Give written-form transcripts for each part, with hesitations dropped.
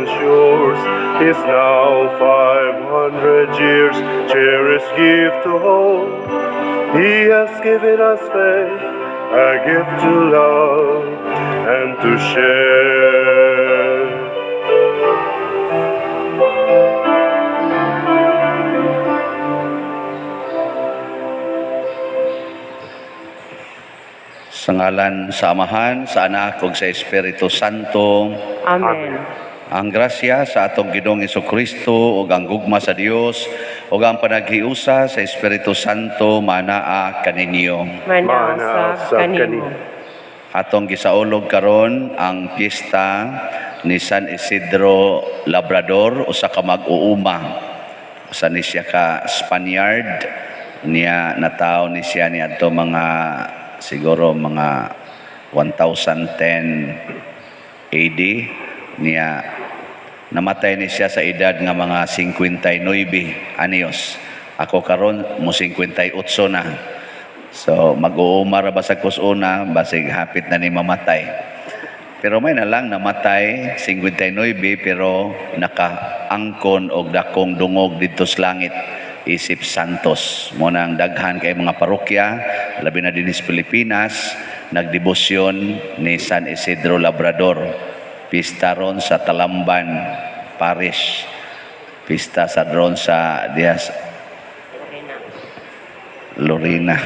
once yours is now 500 years. Cherished gift to hold. He has given us faith, a gift to love and to share. Sa ngalan sa Amahan, sa Anak, ug sa Espiritu Santo. Amen. Ang grasya sa atong Ginoong Hesukristo ug ang gugma sa Dios ug ang panaghiusa sa Espiritu Santo manaa kaninyo. Manasa kanimo. Atong gisaulog karon ang piyesta ni San Isidro Labrador, usa ka mag-uuma. Usa ni siya ka Spaniard, niya nataw ni siya ni adto mga siguro mga 1010 AD. Niya namatay ni siya sa edad nga mga 59 anyos. Ako karon mo 58 na. So mag-uumar ba sa kusuna, basig hapit na ni mamatay. Pero may na lang namatay 59 pero nakaangkon og dakong dungog dito sa langit, isip santos. Mo nang daghan kay mga parokya labi na din sa Pilipinas nagdebosyon ni San Isidro Labrador. Pista ron sa Talamban Parish. Pista sa ron sa Dias Lorena.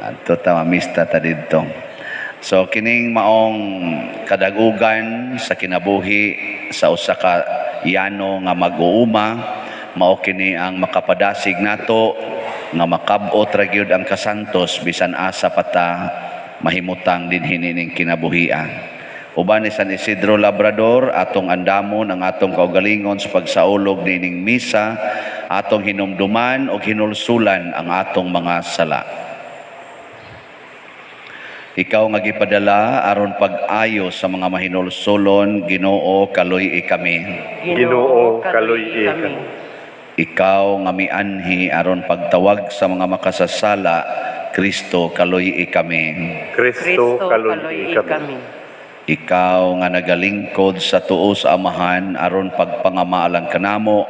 Ato ta mamista ta didto. So kining maong kadagugan sa kinabuhi sa usa ka yano nga mag-uuma, mao kini ang makapadasig nato nga makab-ot ra gyud ang kasantos bisan asa pata mahimutang dinhi ning kinabuhian. Uban ni San Isidro Labrador, atong andamon ang atong kaugalingon sa pagsaulog nining misa, atong hinumduman o hinulsulan ang atong mga sala. Ikaw nga gipadala aron pag-ayo sa mga mahinulsulon, Ginoo kaluy kami. Ginoo kaluy kami. Ikaw nga mianhi aron pagtawag sa mga makasasala, Kristo kaluy kami. Kristo kaluy kami. Ikaw nga nagalingkod sa tuo sa Amahan aron pagpangamaalan kanamo,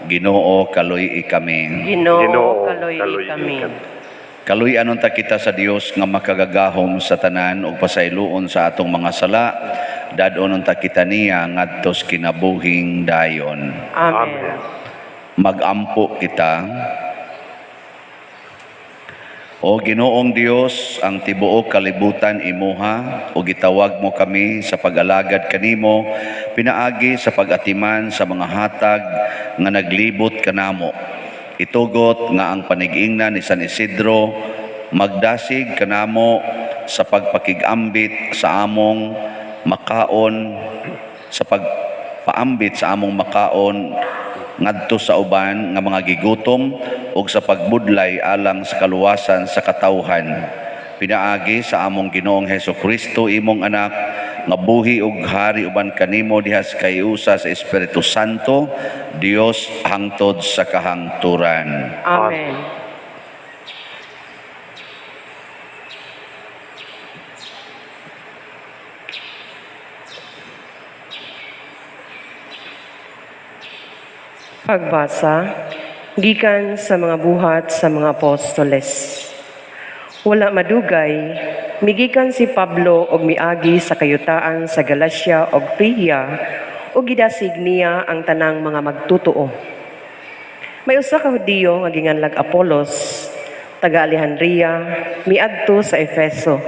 Ginoo kaluy kami. Ginoo kaluy kami. Kaluy anon ta kita sa Dios nga makagagahom sa tanan ug pasayloon sa atong mga sala, dadon ta kita niya ngadto sa kinabuhing dayon. Amen. Magampo kita. O Ginoong Dios, ang tibuok kalibutan imuha, o gitawag mo kami sa pag-alagad kanimo, pinaagi sa pag-atiman sa mga hatag nga naglibot kanamo. Itugot nga ang panigingnan ni San Isidro, magdasig kanamo sa pagpakigambit sa among makaon, sa pagpaambit sa among makaon, ngadto sa uban nga mga gigutom ug sa pagbudlay alang sa kaluwasan sa katawhan. Pinaagi sa among Ginoong Hesukristo imong anak nga buhi ug hari uban kanimo diha sa kayusa sa Espiritu Santo, Dios hangtod sa kahangturan. Amen. Pagbasa, gikan sa mga buhat sa mga apostoles. Wala madugay, migikan si Pablo og miagi sa kayutaan sa Galacia og Phrygia ug gidasig niya ang tanang mga magtutuo. May usa ka Hudiyo nga ginganlag Apolos, taga Alejandria, miadto sa Efeso.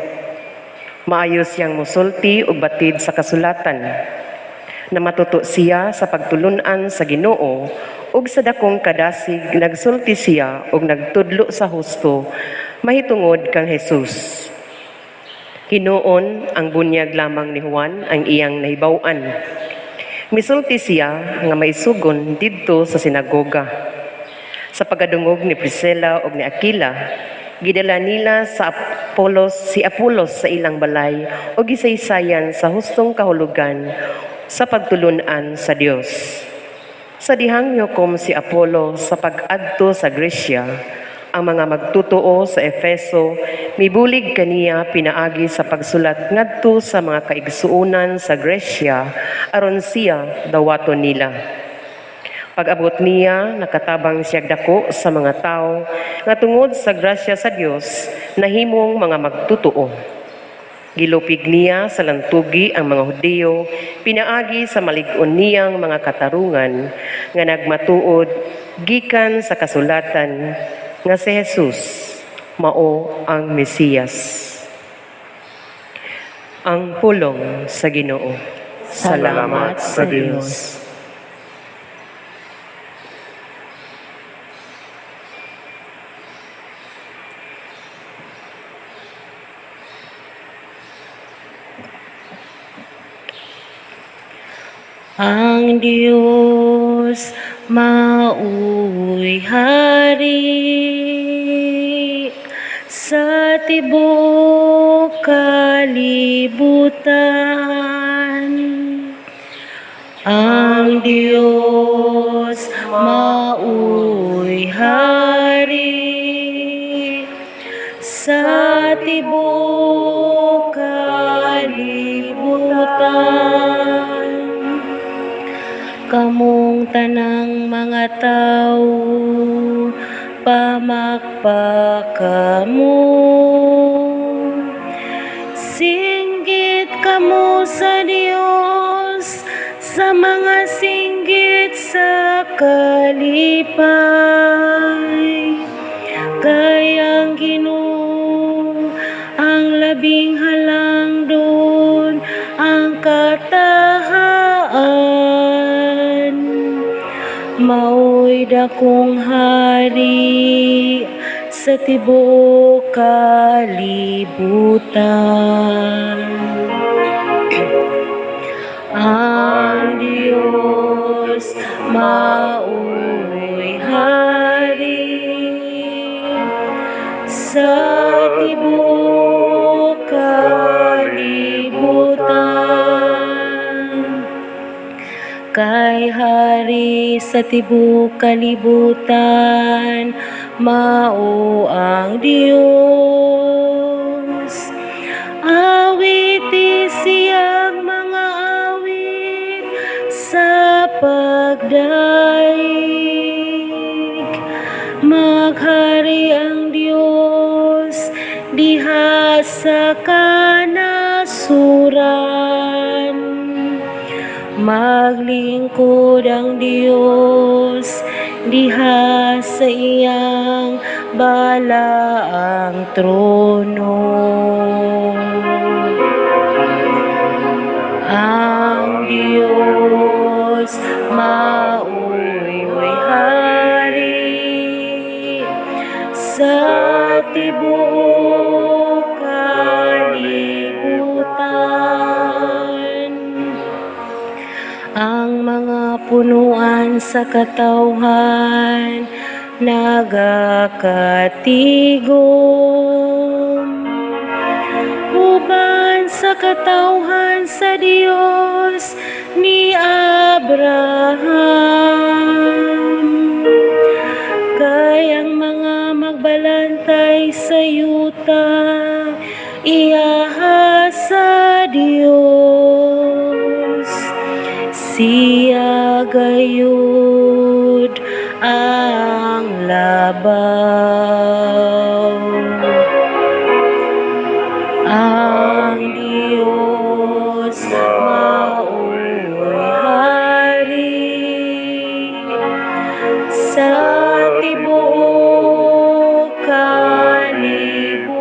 Maayo siyang musulti ug batid sa kasulatan. Namatuto siya sa pagtulunan sa Ginoo ug sa dakong kadasig nagsulti siya ug nagtudlo sa husto mahitungod kang Hesus. Hinuon ang bunyag lamang ni Juan ang iyang nahibaw-an. Misulti siya nga maisugon didto sa sinagoga. Sa pagkadungog ni Priscilla ug ni Aquila, gidala nila sa si Apolos sa ilang balay ug gisaysayan sa hustong kahulugan sa pagtulunan sa Dios. Sa dihang yukom si Apollo sa pag-adto sa Gresya, ang mga magtutuo sa Efeso, mibulig kaniya pinaagi sa pagsulat ngadto sa mga kaigsuonan sa Gresya aron siya dawaton nila. Pag-abot niya, nakatabang siya dako sa mga tao nga tungod sa grasya sa Dios nahimong mga magtutuo. Gilupig niya sa lantugi ang mga Hudiyo, pinaagi sa malig-on niyang mga katarungan nga nagmatuod gikan sa kasulatan nga si Jesus mao ang Mesiyas. Ang pulong sa Ginoo. Salamat sa Dios. Ang Diyos mao'y hari sa tibuok kalibutan. Ang Diyos mao'y hari sa tibuok kalibutan. Kamong tanang mga tao, pamakpakamo. Singgit kamo sa Dios, sa mga singgit sa kalipay. Kay ang Ginoo ang labing halangdon, ang katahaan. Mao'y dakong hari sa tibuok kalibutan. Ang Diyos mao'y hari sa tibuok kalibutan. Kay hari sa tibuok kalibutan, mao ang Diyos. Awiti siyang mga awit sa pagdaig. Maghari ang Diyos diha sa kanasuran. Maglingkod ang Diyos diha sa iyang balaang trono. Ang Diyos mao'y hari sa tibuok kalibutan. Ang mga punuan sa katawhan nagakatigom. Uban sa katawhan sa Dios ni Abraham. Kay ang mga magbalantay sa yuta iyaha sa Dios. Siya gayud ang labaw. Ang Diyos mao'y hari sa tibuok kalibutan.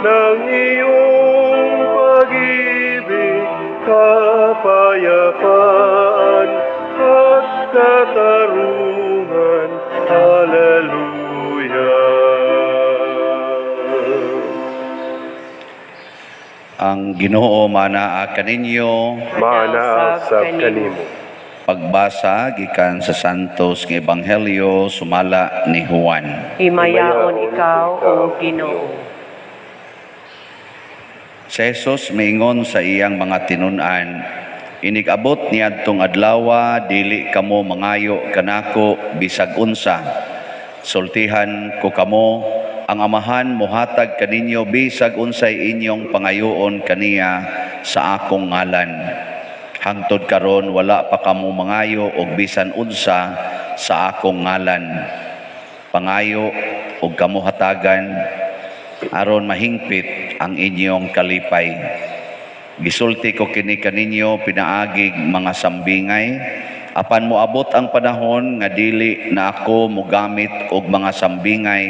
ng iyong pag-ibig, kapayapaan at katarungan. Hallelujah. Ang Ginoo manaa kaninyo. Manaasab kanimo. Pagbasa gikan sa Santos nga Ebanghelyo sumala ni Juan. Himayaon ikaw, O Ginoo. Si Jesus maingon sa iyang mga tinun-an, inigabot niadtong adlaw dili kamo mangayo kanako bisag unsa. Sultihan ko kamo, ang Amahan mohatag kaninyo bisag unsay inyong pangayoon kaniya sa akong ngalan. Hangtod karon wala pa kamo mangayo og bisan unsa sa akong ngalan. Pangayo og kamo hatagan aron mahingpit ang inyong kalipay. Gisulti ko kini kaninyo pinaagig mga sambingay, apan moabot ang panahon nga dili na ako mogamit og mga sambingay,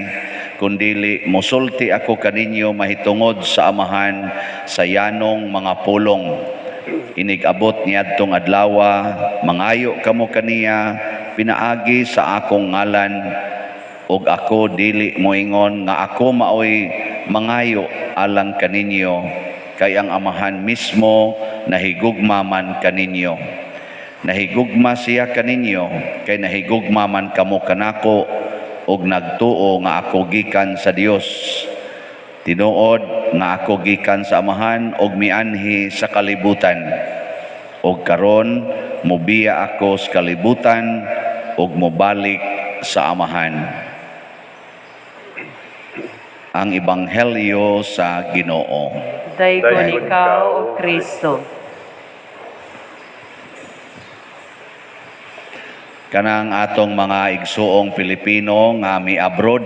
kundili mosulti ako kaninyo mahitungod sa Amahan sa yanong mga pulong. Inigabot niadtong adlaw, mangayo kamo kaniya pinaagi sa akong ngalan, ug ako dili moingon nga ako maoy mangayo alang kaninyo, kay ang Amahan mismo nahigugma man kaninyo. Nahigugma siya kaninyo, kay nahigugma man kamo kanako, ug nagtuo nga ako gikan sa Dios. Tinuod nga ako gikan sa Amahan ug mianhi sa kalibutan. Ug karon mobiya ako sa kalibutan ug mobalik sa Amahan. Ang Ebanghelyo sa Ginoo. Daygon ikaw, O Kristo. Kanang atong mga igsuong Pilipino nga mi-abroad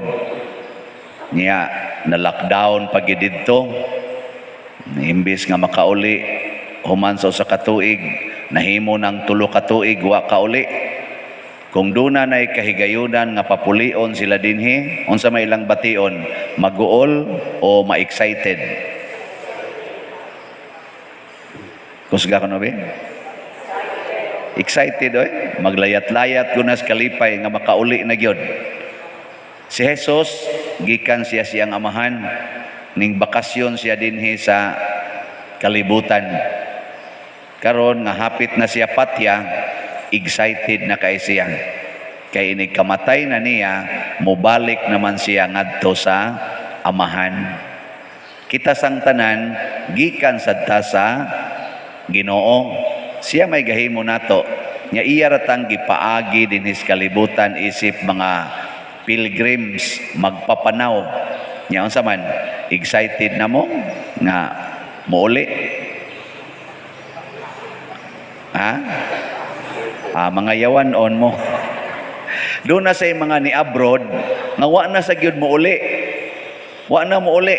niya na lockdown pagid didto, imbis nga makauli human sa usa ka tuig, nahimo ng 3 ka tuig wa kauli. Kung duna nay kahigayunan nga papulion sila dinhi, unsa may ilang bation, maguol o ma-excited? Kusga ko no be? Excited oy, maglayat-layat gunas kalipay nga makauli na gyud. Si Jesus gikan siya siyang Amahan, ning bakasyon siya dinhi sa kalibutan. Karon nga hapit na siya patya, excited na kay siya. Kay inig kamatay na niya, mobalik naman siya ngadto sa Amahan. Kita sang tanan gikan sadta sa Ginoo. Siya may gahimo nato nga iya ratang gipaagi dinhi sa kalibutan isip mga pilgrims magpapanaw. Nya unsa man, excited na mo nga muuli? Ha? Mga yawan-on mo. Doon na sa mga ni abroad nga wa na sa gyud muuli. Wa na muuli.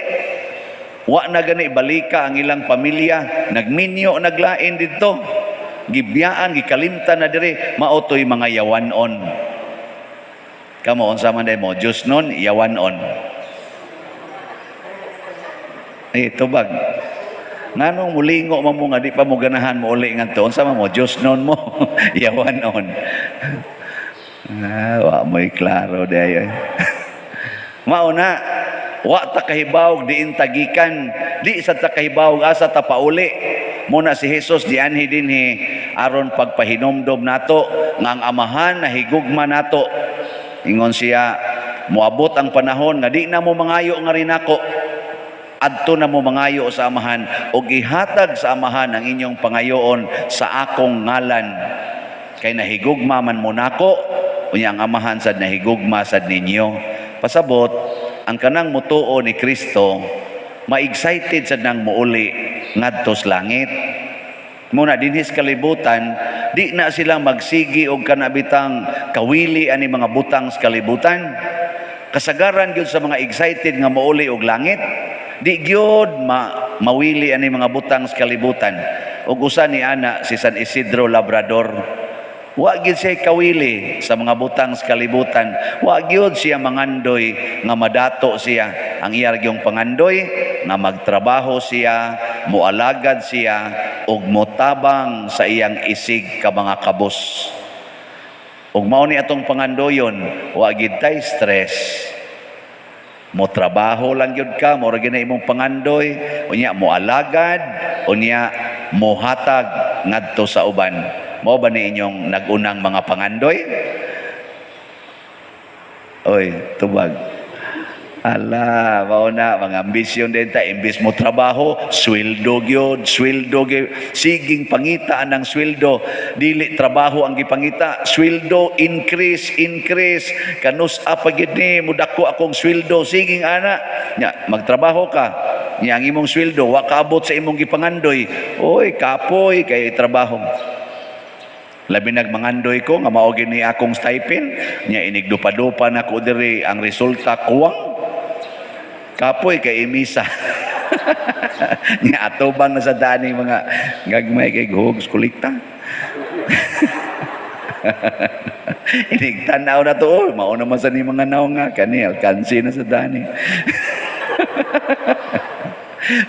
Wa na gani balika ang ilang pamilya, nagminyo naglain didto. Gibiyaan gikalimtan na diri, maotoy mga yawan-on. Kamo unsa man day mo, Diyos nun, yawan-on. Tubag. Nganong mulingo man mo nga di pa mo ganahan mo uli ngadto, unsa man mo, Diyos nun mo, yawan-on. Wa mo'y klaro day. Mao na, wa ta kahibawog diin tagikan, di sa ta kahibawog asa ta pauli. Muna si Jesus dianhi dinhi aron pagpahinomdom nato nga ang Amahan nahigugma nato. Ingon siya, moabot ang panahon nga di na mo mangayo nga rin ako. Adto na mo mangayo sa Amahan ug ihatag sa Amahan ang inyong pangayoon sa akong ngalan. Kay nahigugma man mo nako, unya ang Amahan sad nahigugma sad ninyo. Pasabot ang kanang mutuo ni Kristo, ma-excited sad nang muuli ngadto sa langit. Muna dinhis kalibutan, di na sila magsigi og kanabitang kawili ani mga butang sa kalibutan. Kasagaran gyud sa mga excited nga mauli og langit, di gyud mawili ani mga butang sa kalibutan. Ug usa ni ana si San Isidro Labrador, wa gyud siya kawili sa mga butang sa kalibutan. Wa gyud siya mangandoy nga madato siya. Ang iya gyung pangandoy nga magtrabaho siya, mualagad siya ug motabang sa iyang isig ka mga kabos. Ug mao ni atong pangandoyon, wa gyud tay stress. mo trabaho lang yun ka, mo rin na imong pangandoy, unya mo alagad, unya mo hatag ngadto sa uban. Mo ba ni inyong nagunang mga pangandoy? Oy, tubag. Ala, mauna, mga ambisyon din ta, imbis mo trabaho, sweldo gyud, siging pangitaan ng sweldo, dili trabaho ang gipangita, sweldo, increase, kanus apa gid ni, mudako akong sweldo, siging ana, nya, magtrabaho ka, nya ang imong sweldo, wa kaabot sa imong gipangandoy, oy, kapoy, kay trabaho. Labi nagmangandoy ko, nga mao gini akong stipend, nya inigdupa-dupa na ko diri, ang resulta, kuwang, kapoy kay imisa. Nya atubang na sa dani mga gagmay kay hugs kulikta. Inigtanaw na to, oh, mao naman sa ni mga naong nga kani alkansi na sa dani.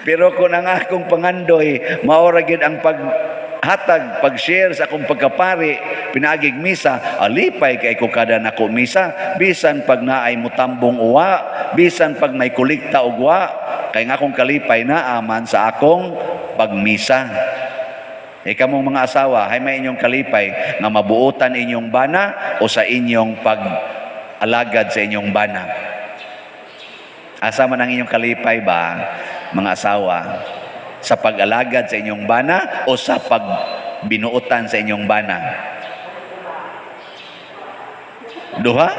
Pero kung ang akong pangandoy maora gid ang paghatag, pag-share sa akong pagkapari, pinagig misa, alipay kay ko kada nako misa, bisan pag naay mutambong uwa, bisan pag may kulikta og wa, kay nga akong kalipay na aman sa akong pagmisa. Kamong mga asawa, hay may inyong kalipay nga mabuutan inyong bana o sa inyong pag-alagad sa inyong bana. Asa man ang inyong kalipay ba, mga asawa? Sa pag-alagad sa inyong bana o sa pagbinuutan sa inyong bana? Duha?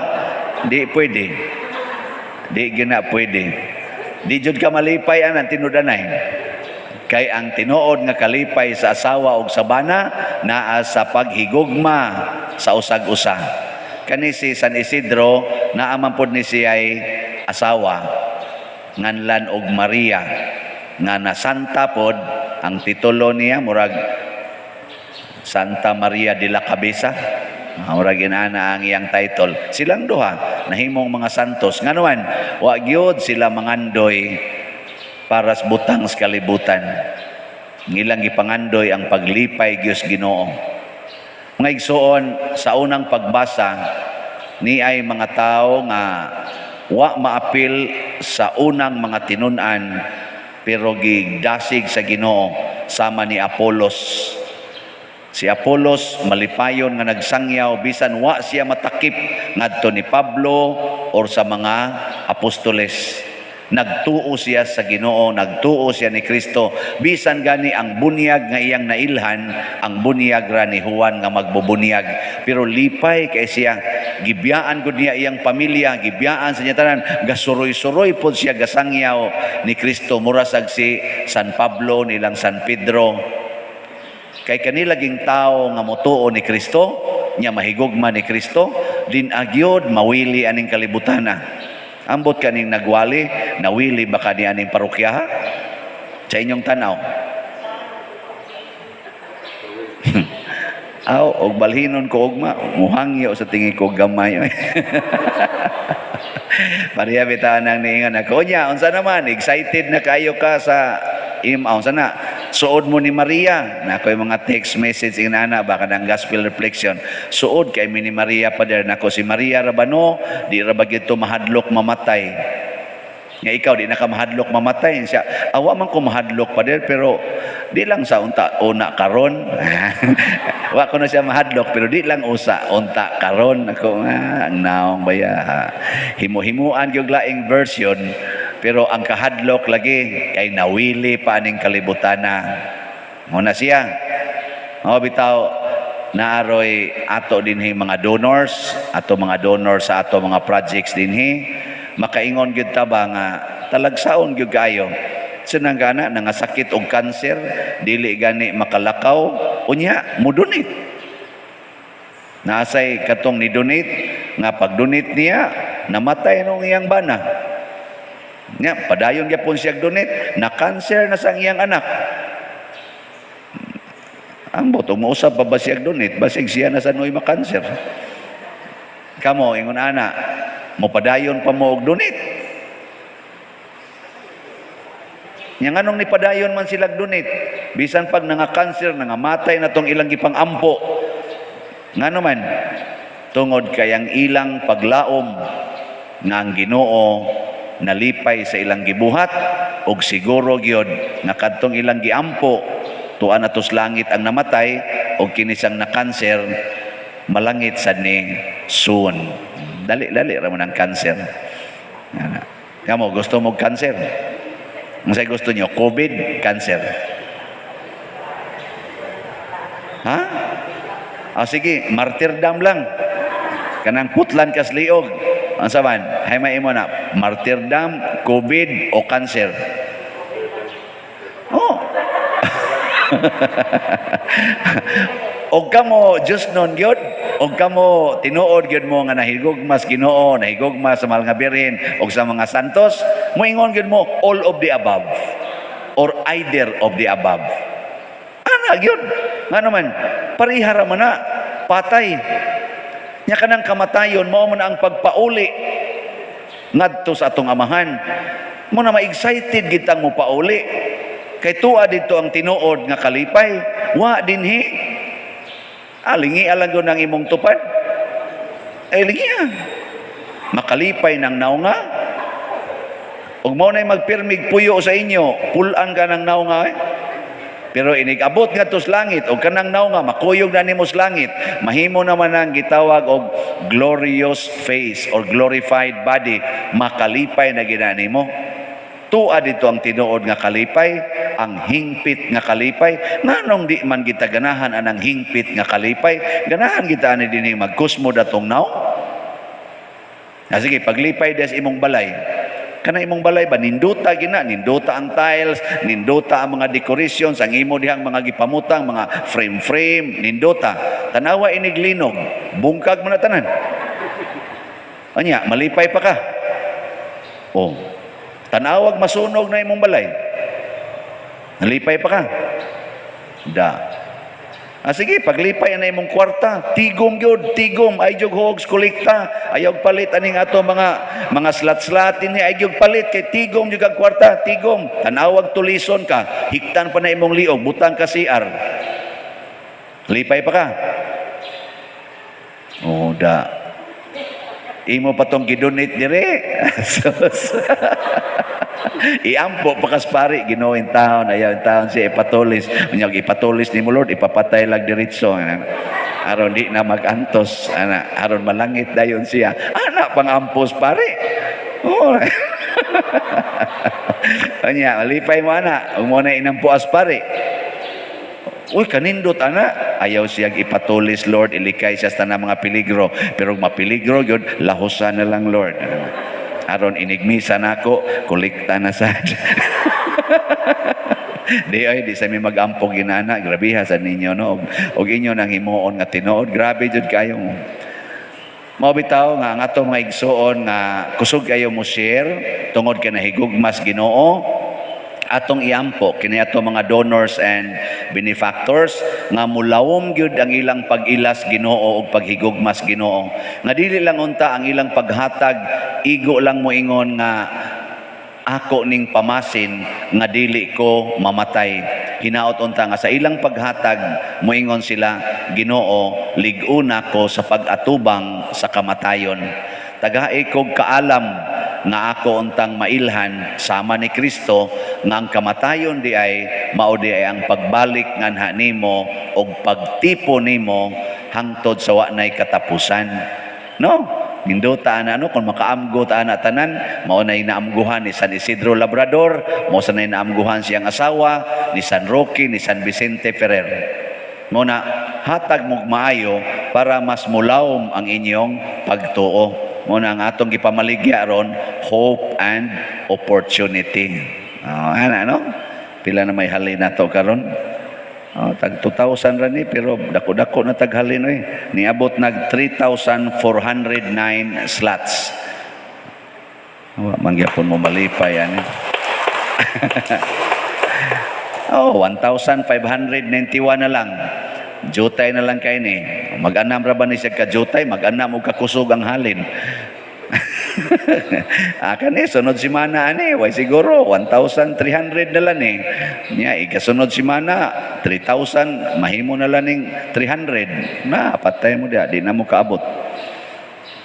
Di pwede. Di gina pwede. Di jud ka malipay ang tinudanay. Kay ang tinuod nga kalipay sa asawa o sa bana naa sa paghigugma sa usag-usa. Kani si San Isidro naaman pod ni siya'y asawa nganlan og Maria nga nasanta pod ang titulo niya murag Santa Maria de la Cabeza. Murag inana ang iyang title. Silang duha nahimong mga santos nganuan wa gyud sila mangandoy para sa butang sa kalibutan. Ngilang gipangandoy ang paglipay Dios Ginoo. Mga igsoon sa unang pagbasa ni ay mga tao nga wa maapil sa unang mga tinun-an pero gidasig sa Ginoo sama ni Apolos. Si Apolos malipayon nga nagsangyaw bisan wa siya matakip ngadto ni Pablo or sa mga apostoles. Nagtuo siya sa Ginoo, nagtuo siya ni Kristo bisan gani ang bunyag nga iyang nailhan, ang bunyag ra ni Juan nga magbubunyag, pero lipay kay siya, gibiyaan gud niya iyang pamilya, gibiyaan sa niya tanan, gasuroy-suroy pod siya gasangyaw ni Kristo mura sag si San Pablo nilang San Pedro. Kay kanilaging tao nga motuo ni Kristo, nya mahigugma ni Kristo, din agyod mawili aning kalibutana. Ambot kaning nagwali, nawili ba kani aning parokya ha? Sa inyong tanaw. Aw, og balhinon ko ugma, muhangyo sa tingin ko gamay. Pareha bitaan nang niingan ako. Nya, unsa naman, excited na kayo ka sa unsa na? Suod mo ni Maria. Na ako'y mga text message inana baka ng gospel reflection. Suod kay ni Maria pader nako si Maria rabano, di ra ba gito mahadlok mamatay. Nga ikaw di na ka mahadlok mamatay siya. Awa man ko mahadlok pader pero di lang sa una karon. Wa ko na siya mahadlok pero di lang usa unta karon ako nga ang naong baya. Himo-himuan gyud laing version. Pero ang kahadlok lagi kay nawili pa aning kalibutana. Muna siya. Bitaw naaroy ato dinhi mga donors, ato mga donors sa ato mga projects dinhi. Makaingon gyud ta ba nga talagsaon gyud kayo. Sinang gana nangasakit og kanser, dili gani makalakaw, unya mo donate. Nasay katong ni donate nga pag donate niya namatay nung iyang bana. Nya padayon gyapon siya donate na cancer na sang iyang anak. Ang boto mo usab pa ba siya donate basig siya na sa noy ma-cancer. Kamo ingon ana mo padayon pa mo og donate. Nya nganong ni padayon man sila donate bisan pag nanga-cancer nangamatay na tong ilang gipang ampo. Ngano man tungod kay ang ilang paglaom nga ang Ginoo nalipay sa ilang gibuhat ug siguro gyud nga kadtong ilang giampo tuan atos langit ang namatay ug kini siyang na-cancer malangit sad ni soon. Dali ra man ang cancer. Kamo gusto mo cancer? Unsay gusto niyo? COVID, cancer. Ha? Sige, martyrdom lang. Kanang putlan kas liog. Ang saban, hay may imo na, martyrdom, COVID, o cancer. Oh. Og kamo just non gyud, og kamo tinuod gyud mo nga nahigugma sa Ginoo, nahigugma sa mahal nga birhen og sa mga santos, moingon gyud mo all of the above or either of the above. Ana gyud. Nga naman, parihara man na patay. Nya kanang kamatayon mao man ang pagpauli ngadto sa atong amahan. Mo na ma-excited gitang mo pauli. Kay tuwa dito ang tinuod nga kalipay. Wa dinhi. Lingi alang yun ang imong tupad. Lingi makalipay ng naunga. Ug mao nay magpirmig puyo sa inyo, pulan ka ng naunga Pero inigabot nga tos langit o kanang naunga makuyog na nimos langit, mahimo naman ang gitawag og glorious face or glorified body, makalipay na ginani mo. Tuwa dito ang tinuod nga kalipay, ang hingpit nga kalipay. Nganong di man kita ganahan anang hingpit nga kalipay? Ganahan kita ani dinhi magkusmo datong naw. Sige, paglipay des imong balay. Kana imong balay ba ninduta gina, ninduta ang tiles, ninduta ang mga decorations, ang imo dihang mga gipamutang, mga frame, ninduta. Tanawa iniglinog, bungkag mo na tanan. Anya, malipay pa ka. Oh. Tanawag masunog na imong balay. Nalipay pa ka. Da. Sige, paglipay na imong kwarta, tigom gyud, tigom, ay jug hogs kolekta, ayaw palit aning ato mga slat-slat ini ay jug palit kay tigom jud ang kwarta, tigom. Tanawag tulison ka, hiktan pa na imong liog, butang ka CR. Lipay pa ka. Oh, da. Imo pa tong gidonate dire. Iampo pakas pari Ginoo in town, ayaw in town si ipatulis. Unyag ipatulis ni mo Lord, ipapatay lang diretso. Aron di na magantos, ana, aron malangit dayon siya. Ana pang ampos pari. Oh. Anya, malipay mo ana, mo na inampuas pari. Uy, kanindot ana, ayaw siyang ipatulis Lord, ilikay siya sa tanang mga peligro. Pero mapeligro yun, lahusan na lang Lord. Aron inigmisa nako, kolekta na sad. Di sa mi mag-ampog ginana, grabiha sa ninyo no. Og inyo nang himuon nga tinuod, grabe jud kayo. Mao bitaw nga ang ato mga igsuon nga kusog kayo mo share tungod kay nahigugmas Ginoo. Atong iampo kini ato mga donors and benefactors nga mulawom gyud ang ilang pag-ilas Ginoo ug paghigugmas Ginoo. Nga dili lang unta ang ilang paghatag, igo lang mo ingon nga ako ning pamasin nga dili ko mamatay. Hinaot unta nga sa ilang paghatag moingon sila, Ginoo, lig-una ko sa pag-atubang sa kamatayon. Tagaay kog kaalam nga ako untang mailhan sama ni Kristo nga ang kamatayon di ay mao di ay ang pagbalik nganha nimo og pagtipo nimo hangtod sa wa nay katapusan. No? Ninduta ana kung makaamgo ta ana tanan, mao nay naamguhan ni San Isidro Labrador, mao sa nay naamguhan siyang asawa ni San Roque, ni San Vicente Ferrer. Mao na hatag mo maayo para mas mulawom ang inyong pagtuo. Muna ang atong gipamaligya ron, hope and opportunity. Ano? Pila na may halin na to karon? Tag 2,000 rin pero dako-dako na tag halin niabot nag 3,409 slots. Mangyapon mo malipay yan. 1,591 na lang. Jutay na lang kayo ni. Mag-anam ra ba ni siya ka-jutay? Mag-anam o kakusog ang halin. Kani, sunod si Mana ani. Way siguro, 1,300 na lang ikasunod si Mana, 3,000, mahimo na lang ng 300. Patay mo dia, di na mo kaabot.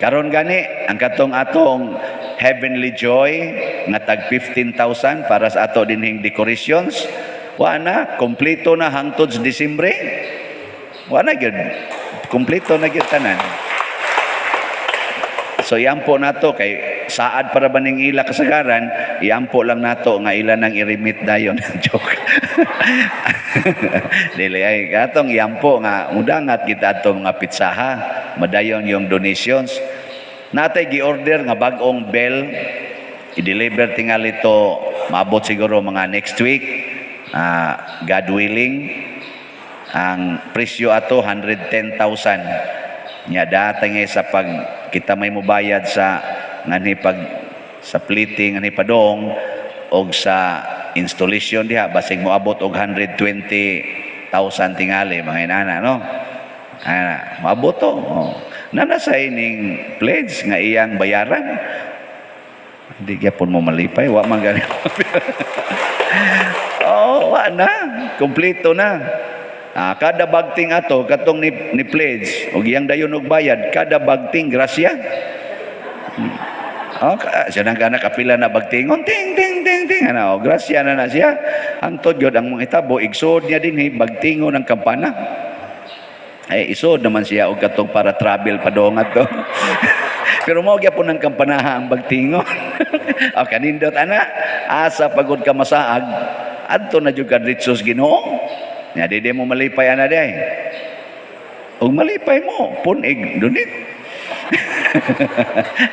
Karon gani, ang katong atong Heavenly Joy nga tag 15,000 para sa ato dinhing decorations. Wa na kompleto na hangtod sa Disyembre. Wa na gyud. Kompleto na gyud tanan. So iampo nato kay saad para ba ning ila kasagaran, iampo lang nato nga ila nang i-remit dayon. Joke. Dili ay katong iampo nga mudangat kita ato mga pitsaha, madayon yung donations. Natay gi-order nga bag-ong bell, i-deliver tingali to maabot siguro mga next week. God willing, ang presyo ato 110,000. Nya data nga sa pag kita may mubayad sa ngani pag sa plating ngani padong og sa installation diha basig moabot og 120,000 tingali mga inana no. Maabot to. Nana sa ining pledge nga iyang bayaran. Hindi gyapon mo malipay wa man gani. Wa na, kompleto na. Kada bagting ato katong ni pledge og iyang dayon og bayad kada bagting grasya. Siya nang kana kapila na bagtingon ting ting ting ting ana grasya na siya. Hangtod gyud ang mga itabo igsod niya dinhi bagtingon ang kampana. Ay isod naman siya og katong para travel padong ato. Pero mao gyapon ang kampanaha ang bagtingon. Kanindot ana asa pagod ka masaag adto na jud ka ditsos Ginoo. Nya di mo malipay ana day. Og malipay mo punig dunit.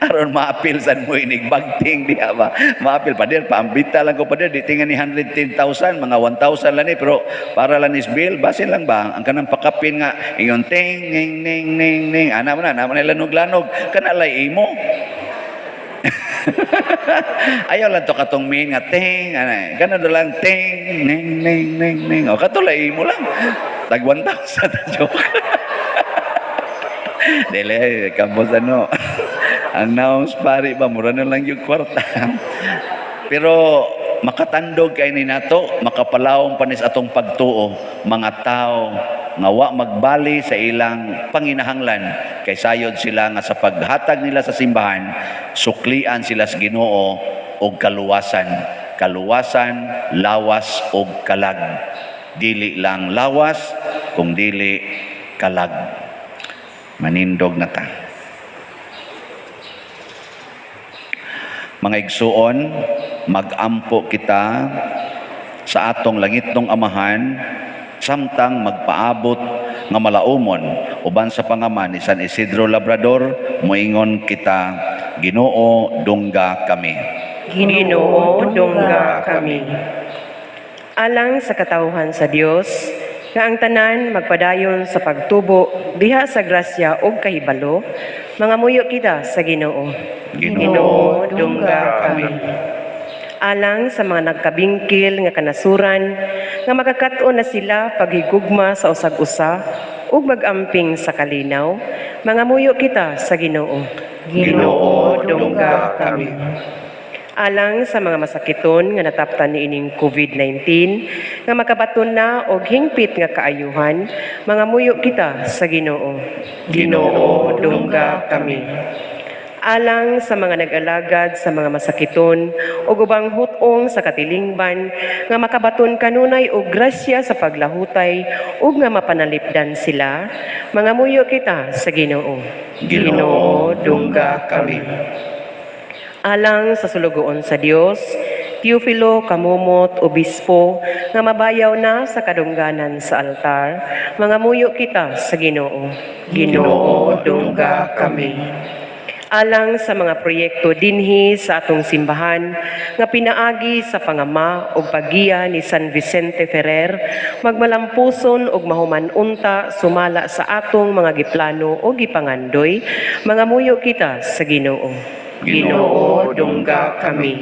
Aron maapil san mo inig bagting diha ba. Maapil pader paambita lang ko pader di tingan ni 110,000 mga 1,000 lang ni pero para lang is bill basin lang ba ang kanang pakapin nga ingon ting ning ning ning ning ana man na lanog-lanog kana lay imo. Ayaw lang to katong main nga ting ana kana lang ting ning ning ning ning o katulay mo lang tag 1,000 joke. Dili kambos ano announce pari ba mura na lang yung kwarta. Pero makatandog kay ni nato makapalawong panis atong pagtuo mga tao nga wa magbali sa ilang panginahanglan kay sayod sila nga sa paghatag nila sa simbahan suklian sila sa Ginoo og kaluwasan lawas og kalag dili lang lawas kung dili kalag manindog na ta. Mga igsuon, magampo kita sa atong langitnong amahan samtang magpaabot nga malaumon uban sa pangaman ni San Isidro Labrador moingon kita Ginoo dungga kami. Ginoo dungga kami. Alang sa katawhan sa Dios nga ang tanan magpadayon sa pagtubo diha sa grasya ug kahibalo mangamuyo kita sa Ginoo. Ginoo dungga kami. Alang sa mga nagkabingkil nga kanasuran nga makakat-on na sila paghigugma sa usag-usa ug magamping sa kalinaw mangamuyo kita sa Ginoo. Ginoo dungga kami. Alang sa mga masakiton nga nataptan niining COVID-19 nga makabaton na og hingpit nga kaayuhan mangamuyo kita sa Ginoo. Ginoo dungga kami. Alang sa mga nag-alagad sa mga masakiton o ubang hutong sa katilingban nga makabaton kanunay og grasya sa paglahutay ug nga mapanalipdan sila mangamuyo kita sa Ginoo. Ginoo dungga kami. Alang sa sulugoon sa Dios, Teofilo Kamumot, Obispo, nga mabayaw na sa kadungganan sa altar, mangamuyo kita sa Ginoo. Ginoo dungga kami. Alang sa mga proyekto dinhi sa atong simbahan nga pinaagi sa pangama ug paggiya ni San Vicente Ferrer magmalampuson ug mahuman unta sumala sa atong mga giplano o gipangandoy mangamuyo kita sa Ginoo. Ginoo dungga kami.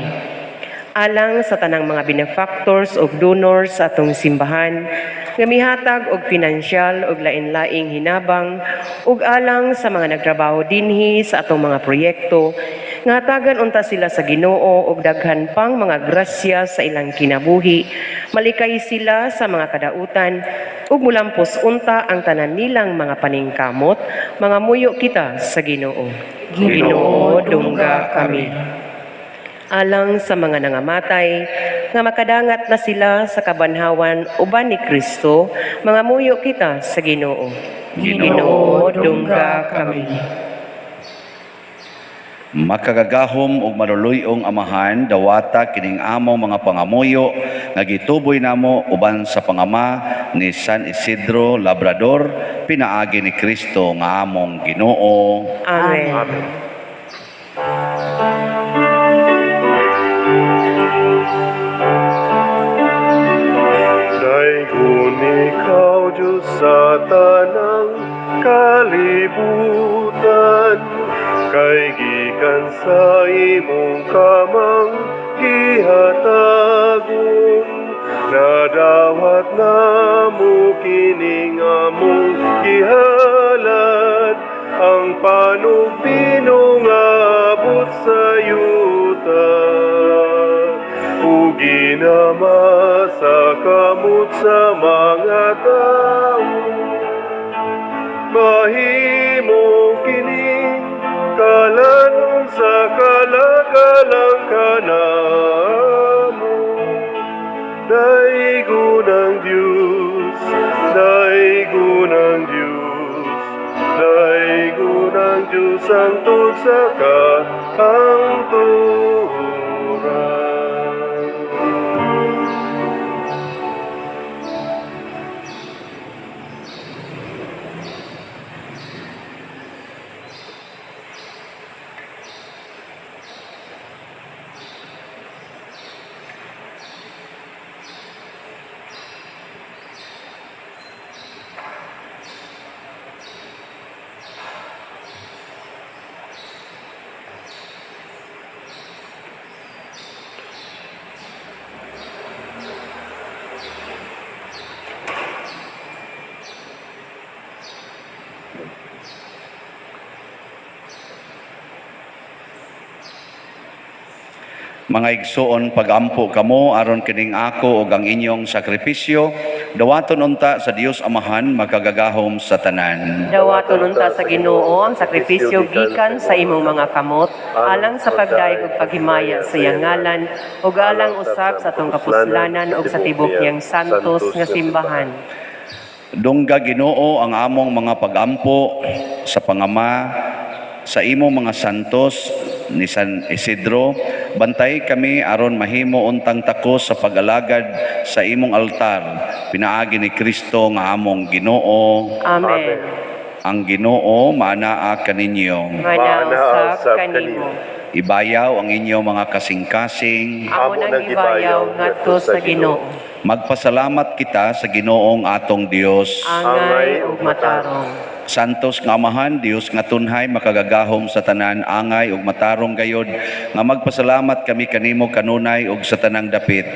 Alang sa tanang mga benefactors o donors sa atong simbahan nga mihatag og pinansyal og lain-laing hinabang ug alang sa mga nagtrabaho dinhi sa atong mga proyekto nga hatagan unta sila sa Ginoo og daghan pang mga grasya sa ilang kinabuhi malikay sila sa mga kadautan ug mulampos unta ang tanan nilang mga paningkamot mangamuyo kita sa Ginoo. Ginoo dungga kami. alang sa mga nangamatay, nga makadangat na sila sa kabanhawan uban ni Kristo, mga muyo kita sa Ginoo. Ginoo, dungga kami. Makagagahom ug maluluyong amahan, dawata kining among mga pangamuyo nga gituboy namo uban sa pangama ni San Isidro Labrador, pinaagi ni Kristo nga among Ginoo. Amen. Daigon ikaw, Diyos sa tanang kalibutan, kay gikan sa imong kamang gihatagon, nadawat na mo kining among gihalad, ang panubino nga abot sa yuta. Uginama sa kamot sa mga tao, mahimo kining kalanon sa kalakalang kanamo. Daigon ang Diyos, daigon ang Diyos, daigon ang Diyos ang tugsa ka ang turan. Mga igsoon, pagampo kamo aron kining ako ug ang inyong sakripisyo, dawaton unta sa Dios Amahan makagagahom sa tanan. Dawaton unta sa Ginoo ang sakripisyo gikan sa imong mga kamot, alang sa pagdaig ug paghimaya sa iyang ngalan, ug alang usab sa atong kapuslanan ug sa tibok niyang santos nga simbahan. Dungga Ginoo ang among mga pagampo sa pangama sa imong mga santos ni San Isidro, bantay kami aron mahimo untang takos sa pag-alagad sa imong altar, pinaagi ni Kristo nga among Ginoo. Amen. Ang Ginoo maanaa kaninyo. Manausap kanimo. Ibayaw ang inyong mga kasing-kasing. Amo nang gibayaw ngadto sa Ginoo. Magpasalamat kita sa Ginoong atong Dios. Angay ug matarong. Santos nga Amahan, Dios nga tunhay makagagahom sa tanan, angay ug matarong gayod, nga magpasalamat kami kanimo kanunay ug sa tanang dapit.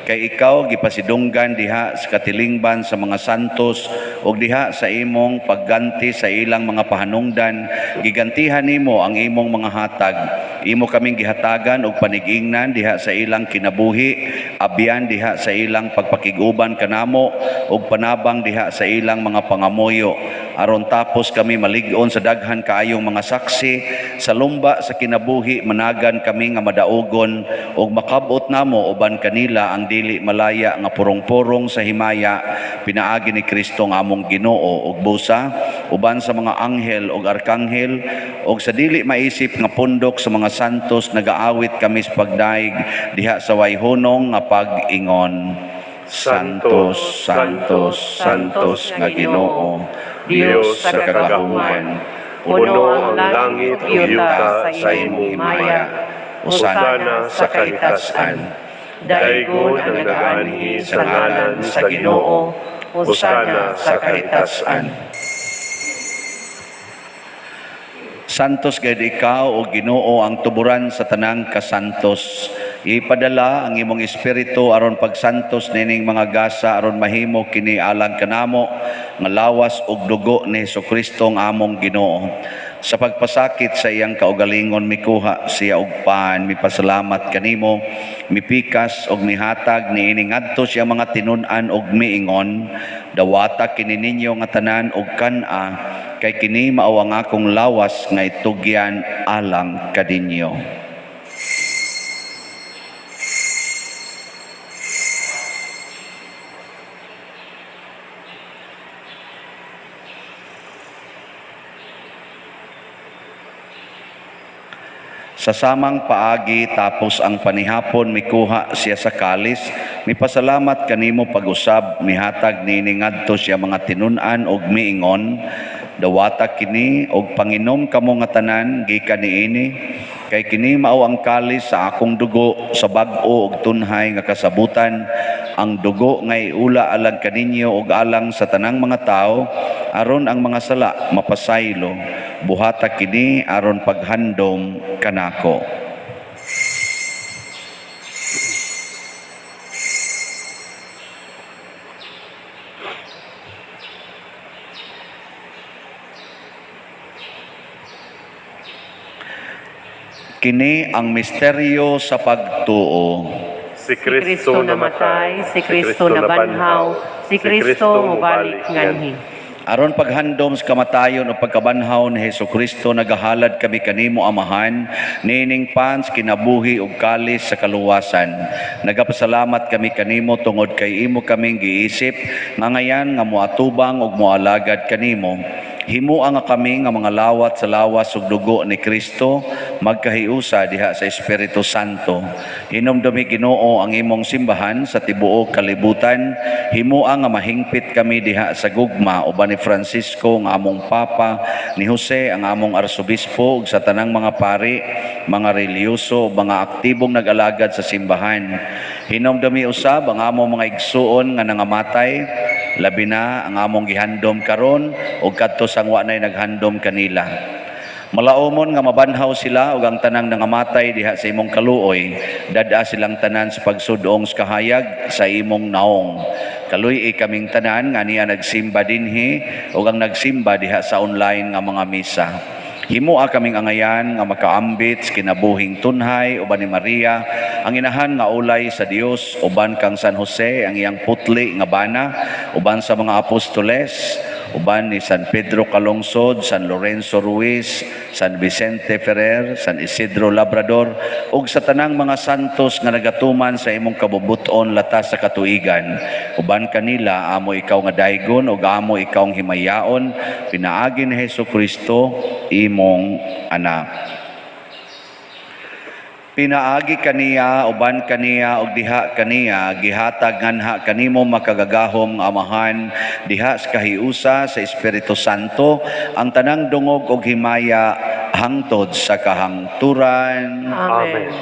Kay ikaw gipasidunggan diha sa katilingban sa mga santos ug diha sa imong pagganti sa ilang mga pahanungdan, gigantihan nimo ang imong mga hatag. Imo kaming gihatagan og panigingnan diha sa ilang kinabuhi, abyan diha sa ilang pagpakiguban kanamo ug panabang diha sa ilang mga pangamuyo. Aron tapos kami malig-on sa daghan kaayong mga saksi sa lumba sa kinabuhi, managan kami nga madaugon ug makabot namo uban kanila ang dili malaya nga purong-purong sa himaya, pinaagi ni Kristo nga among Ginoo ug busa uban sa mga anghel ug arkanghel ug sa dili maisip nga pundok sa mga santos, nagaawit kami sa pagdaig diha sa wayhunong nga pag-ingon. Santos, Santos, Santos nga Ginoo, Dios sa kagahuman, puno ang langit ug yuta sa imong himaya. Usana sa kahitasan. Daigon ang nagaanhi sa ngalan sa Ginoo. Usana sa kahitasan. Santos gayud ikaw o Ginoo ang tuburan sa tanang kasantos. Ipadala ang imong espiritu aron pagsantos nining mga gasa aron mahimo kini alang kanamo nga lawas ug dugo ni Hesukristo ang among Ginoo. Sa pagpasakit sa iyang kaugalingon mikuha siya og paan, mipasalamat kanimo, mipikas og mihatag niining adto siya mga tinun-an og miingon, dawata kini ninyo nga tanan og kan-a, kay kini mao ang akong lawas nga itugyan alang kadinyo. Sa samang paagi tapos ang panihapon mikuha siya sa kalis, mipasalamat kanimo pag-usab, mihatag nini ngadto siya mga tinun-an og miingon, dawata kini og panginom kamo nga tanan gikan niini, kay kini mao ang kalis sa akong dugo sa bag-o og tunhay nga kasabutan, ang dugo nga iula alang kaninyo og alang sa tanang mga tao, aron ang mga sala mapasaylo. Buhata kini aron paghandom kanako. Kini ang misteryo sa pagtuo. Si Kristo namatay, si Kristo nabanhaw, si Kristo mubalik nganhi. Aron paghandom sa kamatayon o pagkabanhaw ni Hesukristo, nagahalad kami kanimo amahan, nining pans kinabuhi ug kalis sa kaluwasan. Nagapasalamat kami kanimo tungod kay imo kaming giisip, nga ngayan nga moatubang ug moalagad kanimo. Himuang nga kami nga mga lawat sa lawas ug dugo ni Kristo, magkahiusa diha sa Espiritu Santo. Hinumdumi Ginoo ang imong simbahan sa tibuok kalibutan. Himuang nga mahingpit kami diha sa gugma uban ni Francisco nga among Papa, ni Jose ang among Arsobispo ug sa tanang mga pari, mga reliyoso, mga aktibong nag-alagad sa simbahan. Hinumdumi usab ang among mga igsuon nga nangamatay, labi na ang among gihandom karon ug kadto sang wa nay naghandom kanila. Malaumon nga mabanhaw sila ug ang tanang nangamatay diha sa imong kaluoy, dada silang tanan sa pagsudong sa kahayag sa imong naong. Kaluy kaming tanan nga niya nagsimba dinhi ug ang nagsimba diha sa online nga mga misa. Himoa kaming angayan nga makaambit sa kinabuhing tunhay uban ni Maria, ang inahan nga ulay sa Dios, uban kang San Jose ang iyang putli nga bana, uban sa mga apostoles, uban ni San Pedro Calungsod, San Lorenzo Ruiz, San Vicente Ferrer, San Isidro Labrador, ug sa tanang mga santos nga nagatuman sa imong kabubuton latas sa katuigan. Uban kanila, amo ikaw nga daygon ug amo ikaw ang himayaon, pinaagi ni Hesukristo, imong anak. Pinaagi kaniya, uban kaniya, ug diha kaniya, gihatag nganha kanimo makagagahom nga amahan, diha sa kahiusa sa Espiritu Santo, ang tanang dungog ug himaya hangtod sa kahangturan. Amen.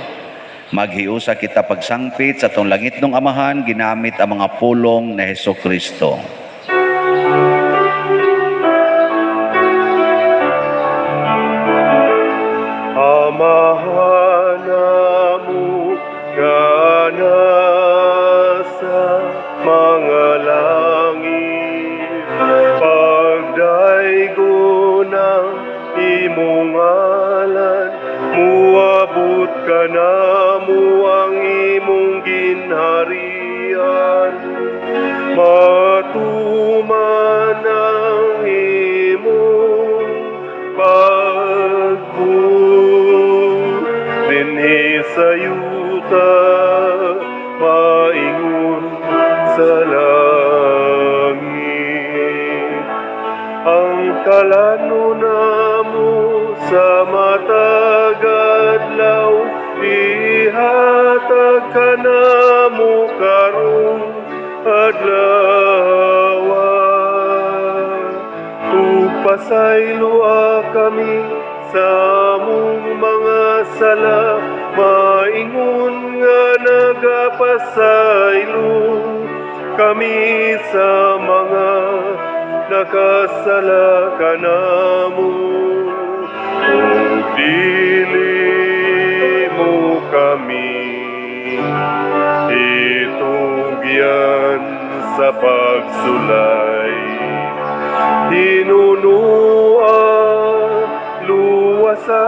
Maghiusa kita pagsangpit sa tong langit ng amahan, ginamit ang mga pulong ni Hesukristo. Amahan namu nga nasa mga langit, pagdaygo ng imong ngalan, muabot ka namo ang imong ginharian, matuman ang imong dinhi sa yuta, maingon sa langit. Ang kalano namo sa matag adlaw, ihatag ka namo karong adlaw. Tugpasaylua kami sa among mga sala, maingon nga nagapasaylo kami sa mga nakasala kanamo. Kung dili mo kami itugyan sa pagsulay, hinunua luwasa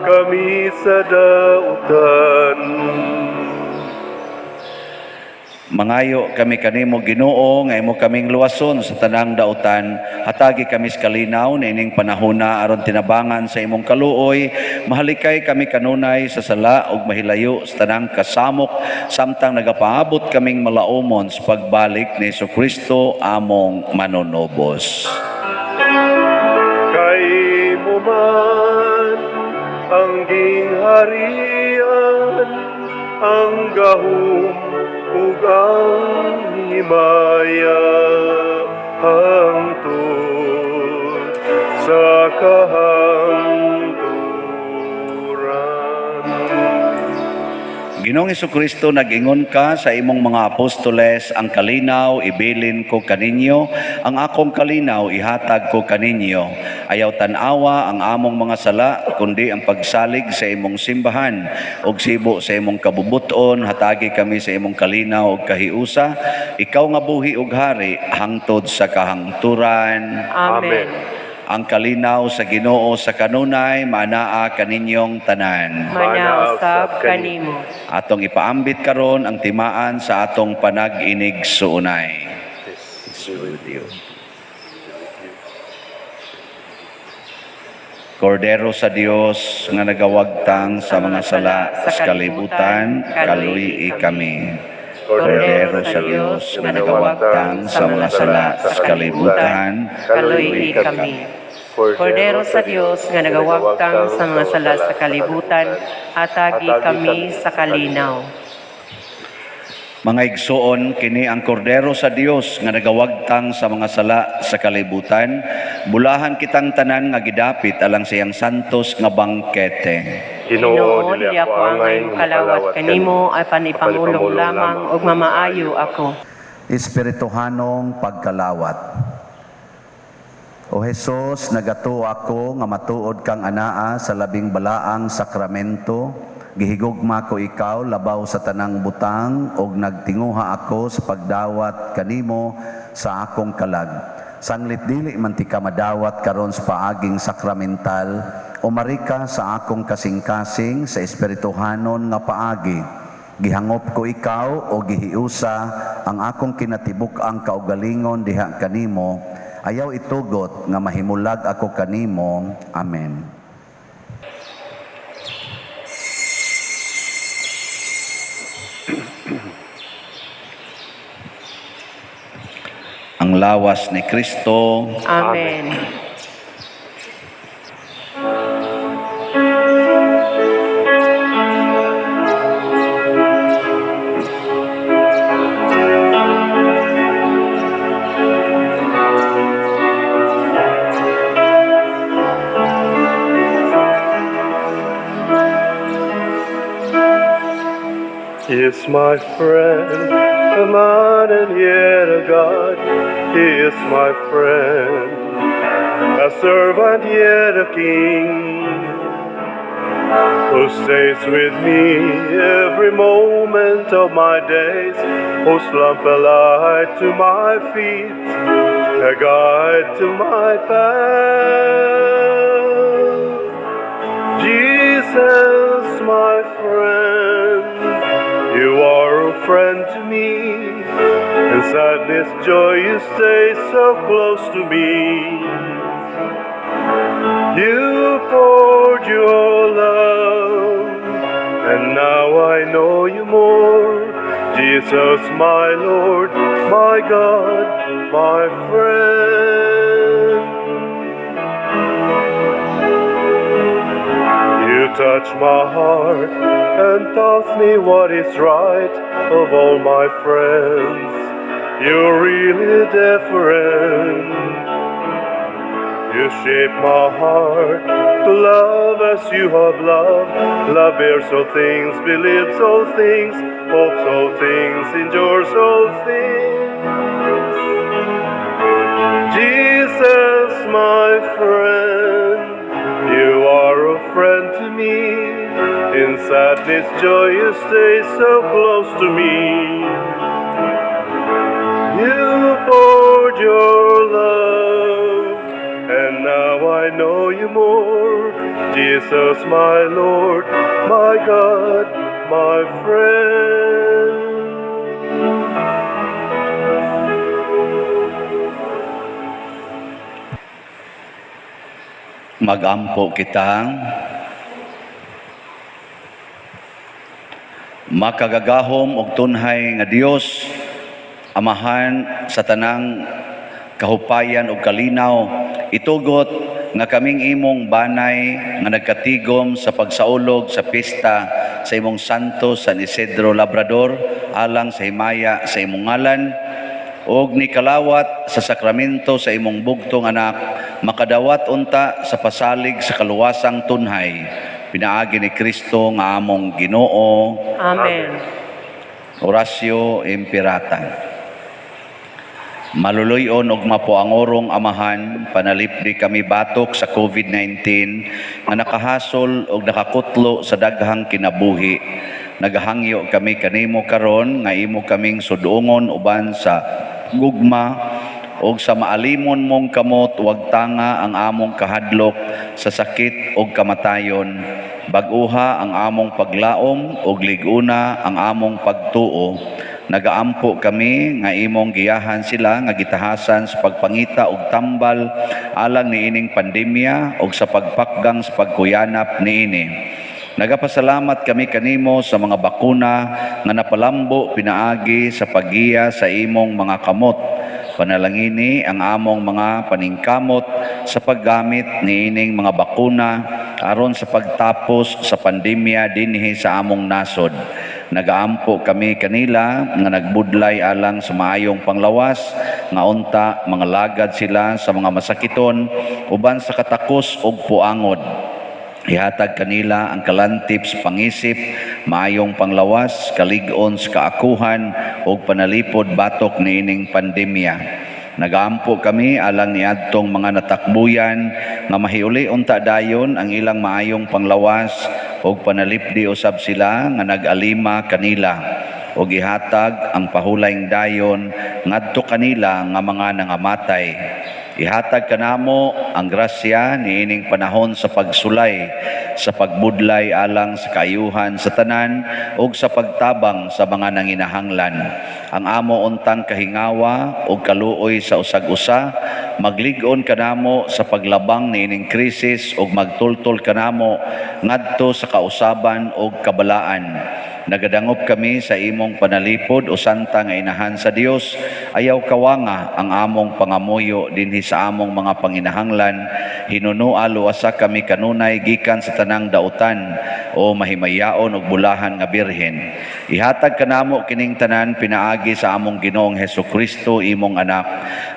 kami sa dautan. Mangayo kami kanimo Ginoo nga imo kaming luwason sa tanang dautan, hatagi kami sa kalinaw nining panahona aron tinabangan sa imong kaluoy, mahalikay kami kanunay sa sala ug mahilayo sa tanang kasamok, samtang nagapaabot kaming malaumon sa pagbalik ni Hesukristo among manunobos. Kay ang gingharian, ang gahom ug ang himaya hangtod sa kahangturan. Ginoong Jesucristo, nag-ingon ka sa imong mga apostoles, ang kalinaw ibilin ko kaninyo, ang akong kalinaw ihatag ko kaninyo. Ayaw tanawa ang among mga sala, kundi ang pagsalig sa imong simbahan, og sibo sa imong kabubuton, hatagi kami sa imong kalinaw ug kahiusa. Ikaw nga buhi ug hari, hangtod sa kahangturan. Amen. Ang kalinaw sa Ginoo sa kanunay, manaa kaninyong tanan. Manausab kanimo. Atong ipaambit karon ang timaan sa atong panag-inig suunay. Kordero sa Dios nga nagawagtang sa mga sala sa kalibutan, kaluyi kami. Kordero sa Dios nga nagawagtang sa mga sala sa kalibutan, Kaluyi kami. Kordero sa Dios nga nagawagtang sa mga sala sa kalibutan, hatagi kami sa kalinaw. Mga igsoon, kini ang kordero sa Dios nga nagawagtang sa mga sala sa kalibutan. Bulahan kitang tanan nga gidapit alang siyang santos nga bangkete. Ginoo, dili ako angay kalawat kanimo, apan ipangulong lamang ug mamaayo ako. Espirituhanong pagkalawat. O Jesus, nagato ako nga matuod kang anaa sa labing balaang sakramento. Gihigugma ko ikaw labaw sa tanang butang ug nagtinguha ako sa pagdawat kanimo sa akong kalag. Sanglit dili man ti ka madawat karon sa paaging sakramental, umari ka sa akong kasing-kasing sa espirituhanon nga paagi. Gihangop ko ikaw o gihiusa ang akong kinatibuk-ang kaugalingon diha kanimo. Ayaw itugot nga mahimulag ako kanimo. Amen. Ang lawas ni Kristo. Amen. He is my friend, a man and yet a God. He is my friend, a servant yet a king, who stays with me every moment of my days, whose lamp a light to my feet, a guide to my path. Jesus, my friend, you are a friend to me. In sadness, joy, you stay so close to me. You poured your love, and now I know you more. Jesus, my Lord, my God, my friend. You touch my heart and taught me what is right of all my friends. You're really different. You shape my heart to love as you have loved. Love bears all things, believes all things, hopes all things, endures all things. Jesus, my friend, you are a friend to me. In sadness, joy, you stay so close to me. You poured your love, and now I know you more. Jesus, my Lord, my God, my friend. Magampo kita, makagagahom og tunhay nga Dios, Amahan sa tanang kahupayan ug kalinaw, itugot nga kaming imong banay nga nagkatigom sa pagsaulog sa pista sa imong Santo San Isidro Labrador alang sa himaya sa imong ngalan og ni kalawat sa sakramento sa imong bugtong anak makadawat unta sa pasalig sa kaluwasang tunhay pinaagi ni Kristo nga among Ginoo. Amen. Orasyo Imperata. Maluluyon og mapuangorong amahan, panalipdi kami batok sa COVID-19 nga nakahasol og nakakutlo sa daghang kinabuhi. Nagahangyo kami kanimo karon nga imo kaming sudungon uban sa gugma og sa maalimon mong kamot wag tanga ang among kahadlok sa sakit og kamatayon. Bag-uha ang among paglaom og liguna ang among pagtuo. Nagaampo kami nga imong giyahan sila nga gitahasan sa pagpangita og tambal alang niining pandemya og sa pagpakgang sa pagkuyanap niini. Nagapasalamat kami kanimo sa mga bakuna nga napalambo pinaagi sa paggiya sa imong mga kamot. Panalangini ang among mga paningkamot sa paggamit niining mga bakuna aron sa pagtapos sa pandemya dinhi sa among nasod. Nagaampo kami kanila nga nagbudlay alang sa maayong panglawas nga unta mga lagad sila sa mga masakiton uban sa katakos ug puangod. Ihatag kanila ang kalantip sa pangisip, maayong panglawas, kalig-on sa kaakuhan ug panalipod batok niining pandemya. Nagaampo kami alang niadtong mga natakbuyan nga mahiuli unta dayon ang ilang maayong panglawas ug panalipdi usab sila nga nag-alima kanila ug ihatag ang pahulayng dayon ngadto kanila nga mga nangamatay. Ihatag kanamo ang grasya niining panahon sa pagsulay, sa pagbudlay alang sa kaayuhan sa tanan ug sa pagtabang sa mga nanginahanglan. Ang amo untang kahingawa ug kaluoy sa usag-usa, maglig-on kanamo sa paglabang niining krisis ug magtultol kanamo ngadto sa kausaban ug kabalaan. Nagadangop kami sa imong panalipod o santa nga inahan sa Dios. Ayaw kawanga ang among pangamuyo dinhi sa among mga panginahanglan. Hinunua luwasa kami kanunay gikan sa tanang dautan o mahimayaon og bulahan nga birhen. Ihatag kanamo kining tanan pinaagi sa among Ginoong Hesukristo imong anak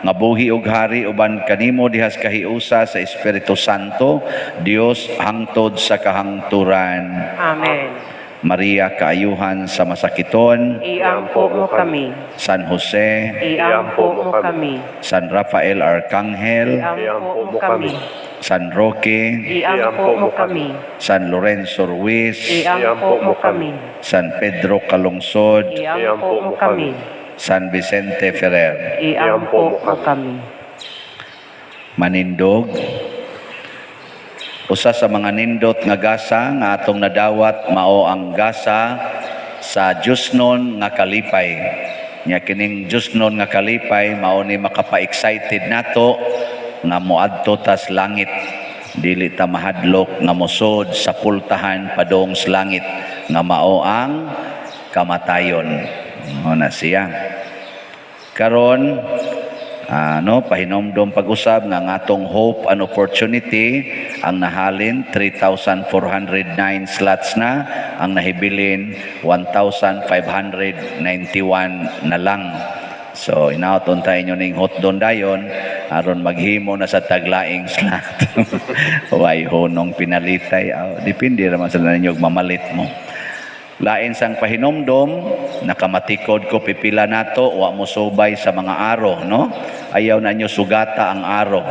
nga buhi ug hari uban kanimo dihas kahiusa sa Espiritu Santo, Dios hangtod sa kahangturan. Amen. Maria, kaayuhan sa masakiton. Iampo mo kami. San Jose, Iampo mo kami. San Rafael Arcangel, Iampo mo kami. San Roque, Iampo mo kami. San Lorenzo Ruiz, Iampo mo kami. San Pedro Calungsod, Iampo mo kami. San Vicente Ferrer. Iampo mo kami. Manindog, usa sa mga nindot nga gasa nga atong nadawat mao ang gasa sa Diosnon nga kalipay. Nya kining Diosnon nga kalipay mao ni makapa-excited nato nga moadto tas langit. Dili ta mahadlok nga mosod sa pultahan padong sa langit nga mao ang kamatayon. Mao na siya. Karon pahinomdom pag-usab nga atong hope and opportunity ang nahalin 3,409 slots na, ang nahibilin 1,591 na lang. So inauton tayo nyo ning hotdon dayon aron maghimo na sa taglaing slot. Way honong pinalitay. Depende raman sa ninyo mamalit mo. Lain sang pahinomdom, nakamatikod ko pipila nato, wa mo subay sa mga aro, no? Ayaw na nyo sugata ang aro.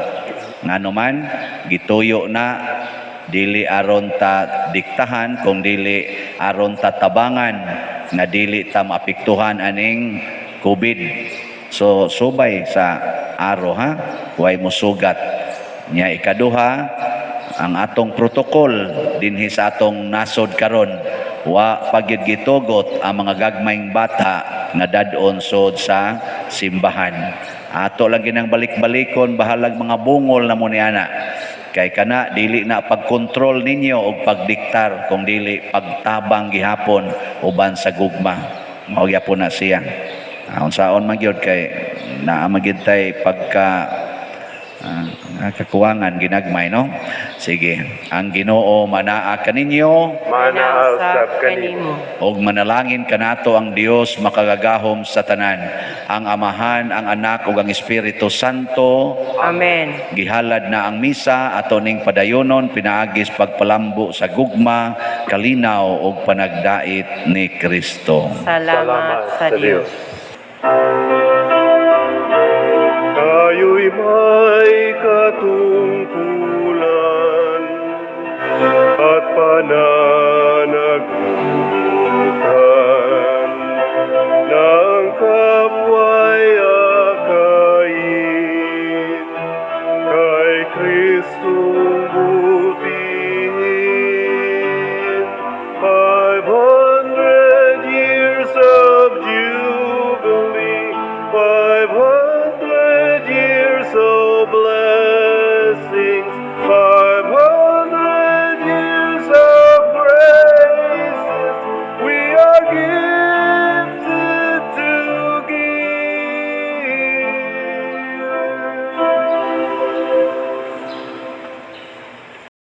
Ngano man, gituyo na, dili aron ta diktahan, kung dili aron ta tabangan, nga dili ta maapektuhan aning COVID. So, subay sa aro, ha? Huwag mo sugat. Nya ikaduha, ang atong protokol dinhi sa atong nasod karon. Wa pagyud gitugot ang mga gagmayng bata nga dadon sod sa simbahan. Ato lang ginang balik-balikon bahalag mga bungol na mo ni ana. Kay kana dili na pagkontrol ninyo og pagdiktar kung dili pagtabang gihapon uban sa gugma. Mao gyapon na siya. Unsaon man gyud kay naa magyud tay pagka Kakuwangan ginagmay no. Sige, ang Ginoo manaa kaninyo Manaasab kanimo. og manalangin kanato ang Dios makagagahom sa tanan, ang Amahan, ang Anak ug ang Espiritu Santo. Amen. Gihalad na ang misa ato ning padayonon pinaagis pagpalambo sa gugma, kalinaw ug panagdait ni Kristo. Salamat sa Diyos. Kayo'y may katungkulan at pananagutan ng kapwa'y akayin kay Kristo